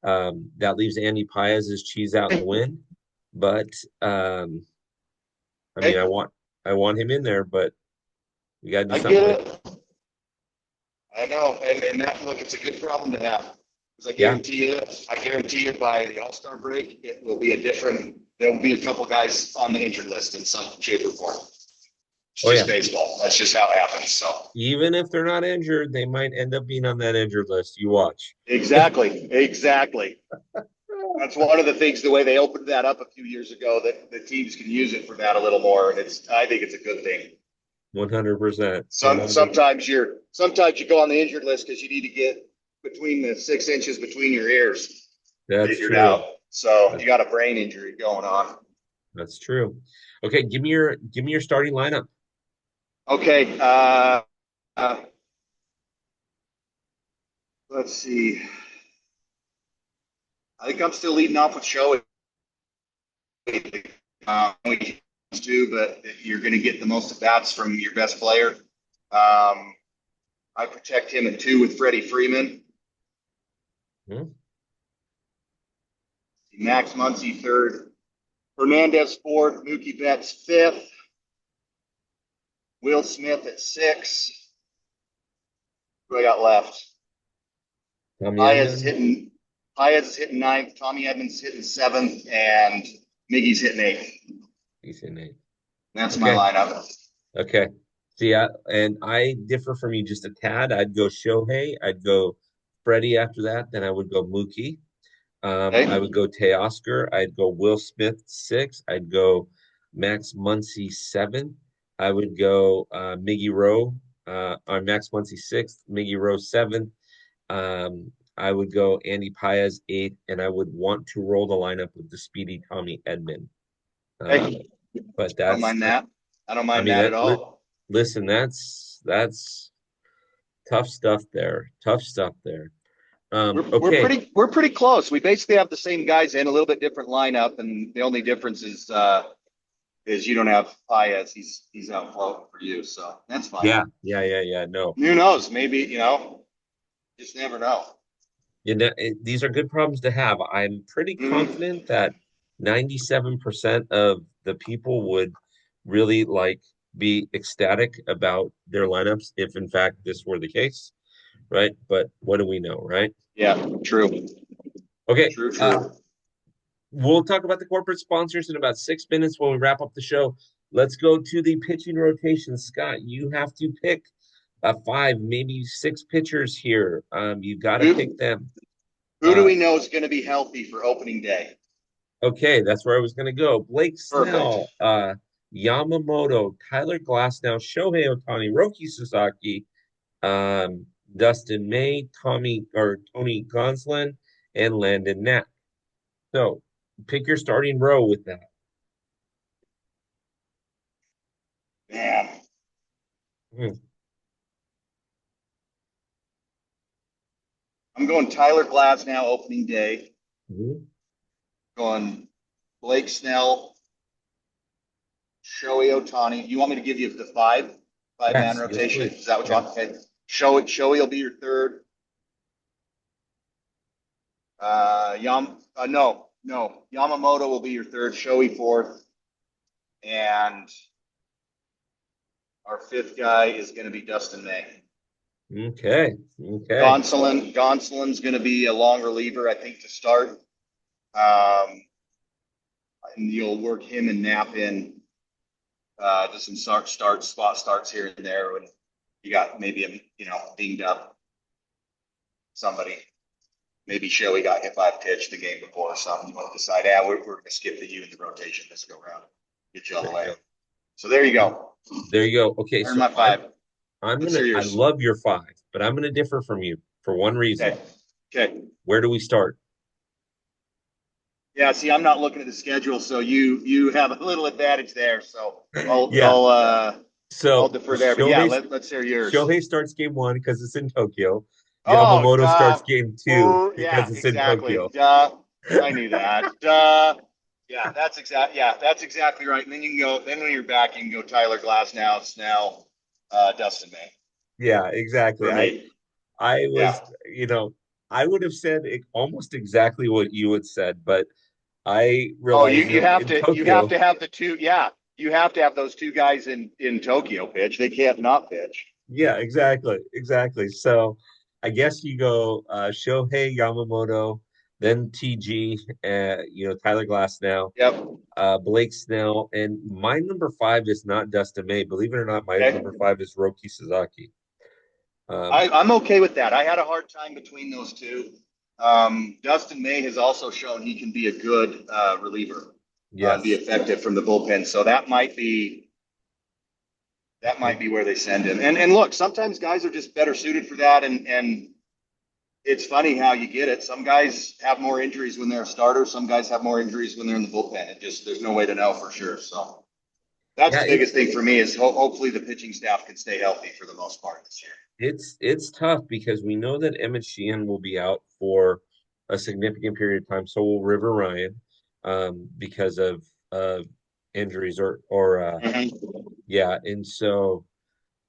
That leaves Andy Paez's cheese out in the wind. But I mean, Okay. I want him in there, but we got to do I something get with it. it. I know, and that look, it's a good problem to have because Yeah. I guarantee you, by the All Star break, it will be a different. There will be a couple guys on the injured list in some shape or form. It's Oh just yeah. baseball. That's just how it happens. So Even if they're not injured, they might end up being on that injured list. You watch. exactly. That's one of the things. The way they opened that up a few years ago, that the teams can use it for that a little more, and I think it's a good thing. 100%. Some 100. sometimes you go on the injured list because you need to get between the 6 inches between your ears That's figured true. out. So That- you got a brain injury going on. That's true. Okay, give me your starting lineup. Okay. Uh, let's see. I think I'm still leading off with Shoei. Too, but you're going to get the most at bats from your best player. I protect him at two with Freddie Freeman. Hmm? Max Muncy third. Hernandez fourth. Mookie Betts fifth. Will Smith at six. Who I got left? Tommy Paez is Edman. hitting. Paez is hitting ninth. Tommy Edmonds hitting seventh, and Miggy's hitting eighth. He's in eight. That's my Okay. lineup. Okay. See, and I differ from you just a tad. I'd go Shohei. I'd go Freddie after that. Then I would go Mookie. I would Okay. go Teoscar. I'd go Will Smith six. I'd go Max Muncy seven. I would go Miggy Rowe on Max Muncy sixth, Miggy Rowe seventh. I would go Andy Paez eighth, and I would want to roll the lineup with the speedy Tommy Edman. Um, Hey, but I don't that's mind that. I don't I mind mean that that at all. listen, that's tough stuff there. Tough stuff there. Okay. We're pretty close. We basically have the same guys in a little bit different lineup, and the only difference is you don't have Paez. He's out floating for you, so that's fine. Yeah. No. Who knows? Maybe just never know. These are good problems to have. I'm pretty Mhm. confident that 97% of the people would really like be ecstatic about their lineups if in fact this were the case, right? But what do we know, right? Yeah, true, Okay, true, true. we'll talk about the corporate sponsors in about 6 minutes when we wrap up the show. Let's go to the pitching rotation. Scott, you have to pick five, maybe six pitchers here. You got to pick Who them. who do Uh, we know is going to be healthy for opening day? okay, that's where I was going to go. Blake Perfect. Snell, Yamamoto, Tyler Glasnow, Shohei Ohtani, Roki Sasaki, um, Dustin May, Tony Gonsolin, and Landon Knack. So pick your starting row with that. Man, Hmm. I'm going Tyler Glasnow opening day. Mhm. Going Blake Snell, Shohei Ohtani. You want me to give you the five man Yes, rotation? please. Is that what you Yeah. want? Okay. Shohei will be your third. No. Yamamoto will be your third. Shohei fourth, and our fifth guy is going to be Dustin May. Okay. Okay. Gonsolin's going to be a long reliever, I think, to start. And you'll work him and Knapp in just some spot starts here and there when you got maybe a dinged up somebody. Maybe Shoei got hit by a pitch the game before or something. You want to decide, we're going to skip the you in the rotation this go round, get you all There the you way. go. So there you go. There you go. Okay, Earn so my five. Let's hear I yours. love your five, but I'm gonna differ from you for one reason. Okay. Okay. Where do we start? Yeah. See, I'm not looking at the schedule, so you have a little advantage there. So I'll Yeah. I'll uh, I'll So defer there. But yeah, let's hear yours. Shohei starts game one because it's in Tokyo. Oh, Yamamoto starts duh. game two Oh, yeah, because it's in exactly. Tokyo. Duh. I knew that. Duh. Yeah, that's exactly right. And then you can go. Then when you're back, you can go Tyler Glass now, Snell, Dustin May Yeah, exactly. for me. I Yeah. was, I would have said almost exactly what you had said, but I Oh, realized, in you have Tokyo, to have the two. Yeah, you have to have those two guys in Tokyo pitch. They can't not pitch. yeah, exactly. So I guess you go Shohei Yamamoto, then TG, Tyler Glass now, Yep. Blake Snell, and my number five is not Dustin May. Believe it or not, my Okay. number five is Roki Sasaki. Um, I'm okay with that. I had a hard time between those two. Dustin May has also shown he can be a good reliever and be yes. effective from the bullpen. So that might be where they send him. And look, sometimes guys are just better suited for that. And it's funny how you get it. Some guys have more injuries when they're a starter. Some guys have more injuries when they're in the bullpen. It just there's no way to know for sure. So that's Yeah, the biggest thing for me is hopefully the pitching staff can stay healthy for the most part this year. it's tough because we know that Emmett Sheehan will be out for a significant period of time. So will River Ryan, because of injuries or Mm-hmm. yeah. And so,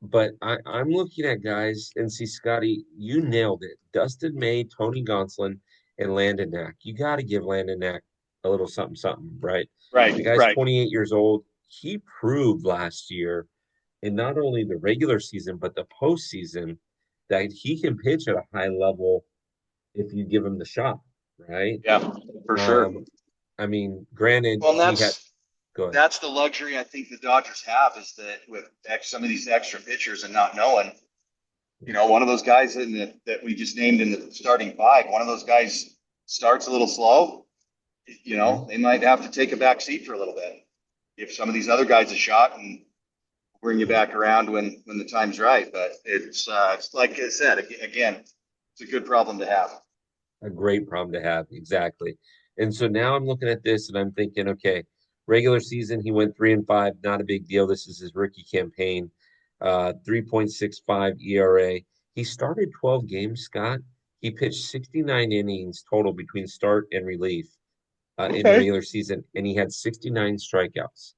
but I'm looking at guys and see Scotty, you nailed it. Dustin May, Tony Gonsolin, and Landon Knack. You got to give Landon Knack a little something, something, right? The Right, guy's right. 28 years old. He proved last year in not only the regular season but the postseason that he can pitch at a high level if you give him the shot, right? Yeah, for sure. Um, I mean, granted, Well, and he had that's Go ahead. that's the luxury I think the Dodgers have, is that with some of these extra pitchers and not knowing, one of those guys that we just named in the starting five, one of those guys starts a little slow, Mhm. they might have to take a back seat for a little bit. Give some of these other guys a shot and bring you back around when the time's right. But it's like I said, again, it's a good problem to have. A great problem to have. Exactly. And so now I'm looking at this and I'm thinking, okay, regular season, he went 3-5, not a big deal. This is his rookie campaign, 3.65 ERA. He started 12 games, Scott. He pitched 69 innings total between start and relief in the Okay. regular season, and he had 69 strikeouts.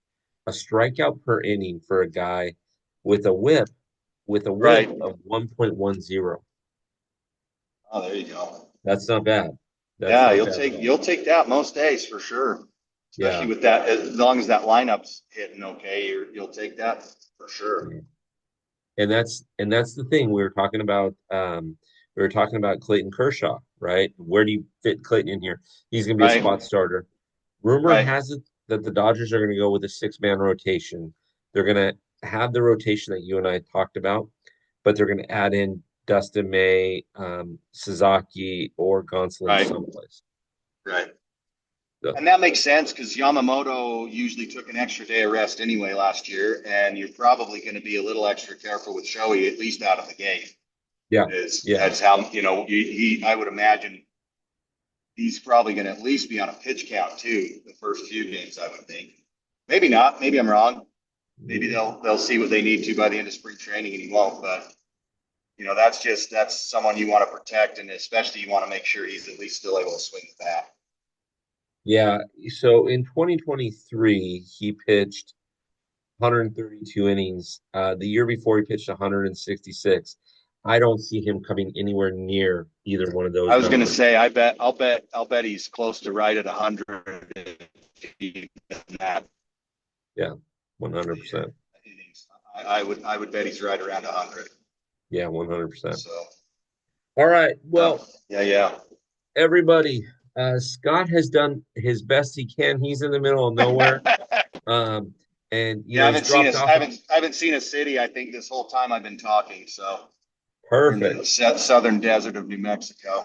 A strikeout per inning for a guy with a whip Right. of 1.10. Oh, there you go. That's not bad. That's Yeah, not you'll bad at take all. you'll take that most days for sure. Especially Yeah. with that, as long as that lineup's hitting okay, you'll take that for sure. And that's the thing we were talking about Clayton Kershaw, right? Where do you fit Clayton in here? He's going to be a Right. spot starter. Rumor Right. has it that the Dodgers are going to go with a six-man rotation. They're going to have the rotation that you and I talked about, but they're going to add in Dustin May, Sasaki, or Gonsolin Right. someplace. Right. So, And that makes sense because Yamamoto usually took an extra day of rest anyway last year, and you're probably going to be a little extra careful with Shohei at least out of the gate. yeah, Is yeah. That's how I would imagine he's probably going to at least be on a pitch count too the first few games. I would think. Maybe not. Maybe I'm wrong. Maybe they'll see what they need to by the end of spring training, and he won't. But that's someone you want to protect, and especially you want to make sure he's at least still able to swing the bat. Yeah. So in 2023, he pitched 132 innings. The year before, he pitched 166. I don't see him coming anywhere near either one of I those was going to numbers. say, I'll bet he's close to right at 100. That Yeah, 100%. innings. I would bet he's right around 100. Yeah, 100%. So All right. Well, yeah, yeah. everybody, Scott has done his best he can. He's in the middle of nowhere. Um, and Yeah, I he's haven't seen dropped us. off. I haven't seen a city. I think this whole time I've been talking. So we're in Perfect. the southern desert of New Mexico.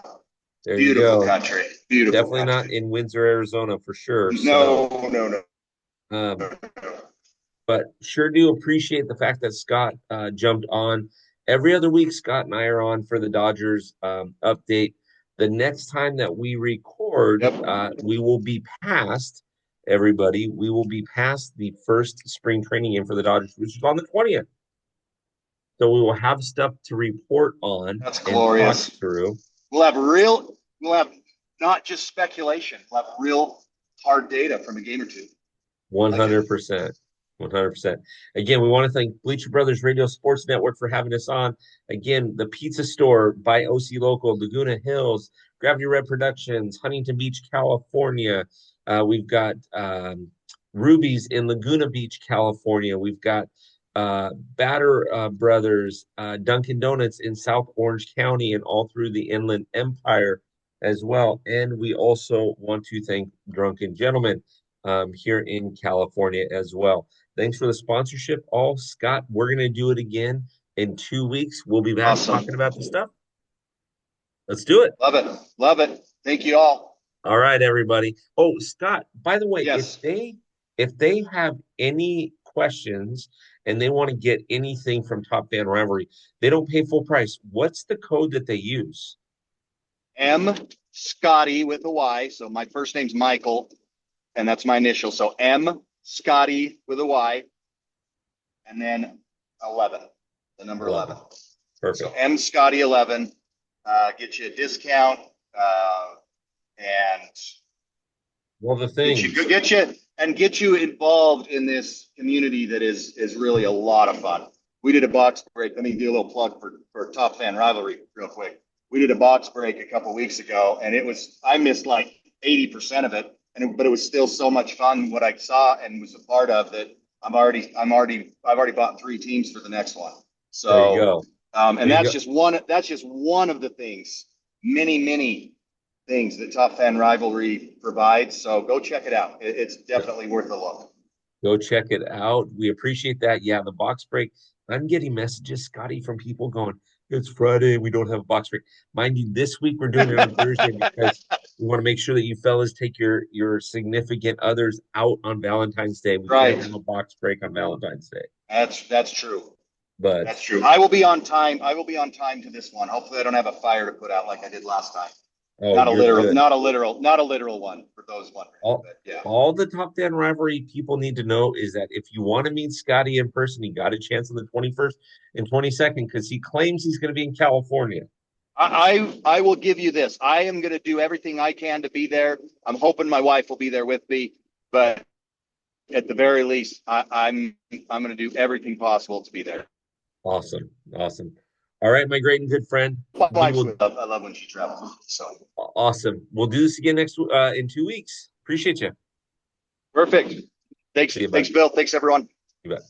There you Beautiful go. country. Beautiful Definitely not country. in Windsor, Arizona for sure. So, No, no, no, um, no, no. but sure do appreciate the fact that Scott jumped on. Every other week, Scott and I are on for the Dodgers update. The next time that we record, Yep. we will be past everybody. We will be past the first spring training game for the Dodgers, which is on the 20th. So we will have stuff to report on That's and talk glorious. through. We'll have not just speculation. We'll have real hard data from a game or two. Like it. 100%. 100%. Again, we want to thank Bleacher Brothers Radio Sports Network for having us on. Again, the pizza store by OC Local, Laguna Hills, Gravity Red Productions, Huntington Beach, California. We've got Ruby's in Laguna Beach, California. We've got Batter Brothers, Dunkin' Donuts in South Orange County and all through the Inland Empire as well. And we also want to thank Drunken Gentlemen here in California as well. Thanks for the sponsorship, all. Scott, we're going to do it again in 2 weeks. We'll be back Awesome. talking about the stuff. Let's do it. Love it. Love it. Thank you all. All right, everybody. Oh, Scott, by the way, if Yes. they have any questions and they want to get anything from Top Fan Rivalry, they don't pay full price. What's the code that they use? M Scotty with a Y. So my first name's Michael, and that's my initial. So M Scotty with a Y, and then 11, the number 11. So Perfect. M Scotty 11 get you a discount and Well, the get things. you get you involved in this community that is really a lot of fun. We did a box break. Let me do a little plug for Top Fan Rivalry real quick. We did a box break a couple weeks ago, and I missed like 80% of it, but it was still so much fun what I saw and was a part of that. I've already bought 3 teams for the next one. There you So, go. and There you that's go. just one. That's just one of the things. Many things that Top Fan Rivalry provides. So go check it out. It's definitely worth a look. Go check it out. We appreciate that. Yeah, the box break. I'm getting messages, Scotty, from people going, it's Friday. We don't have a box break. Mind you, this week we're doing it on Thursday because we want to make sure that you fellas take your significant others out on Valentine's Day. We can't Right. have a box break on Valentine's Day. That's true. But That's true. I will be on time. I will be on time to this one. Hopefully, I don't have a fire to put out like I did last time. oh, you're good. Not a literal one for those wondering. All But yeah. all the top 10 rivalry people need to know is that if you want to meet Scotty in person, you got a chance on the 21st and 22nd because he claims he's going to be in California. I will give you this. I am going to do everything I can to be there. I'm hoping my wife will be there with me, but at the very least, I'm going to do everything possible to be there. Awesome. Awesome. All right, my great and good friend. My We wife's will with. I love when she travels. So awesome. We'll do this again next in 2 weeks. Appreciate you. perfect. Thanks, See you, bud. thanks, Bill. Thanks, everyone. You bet.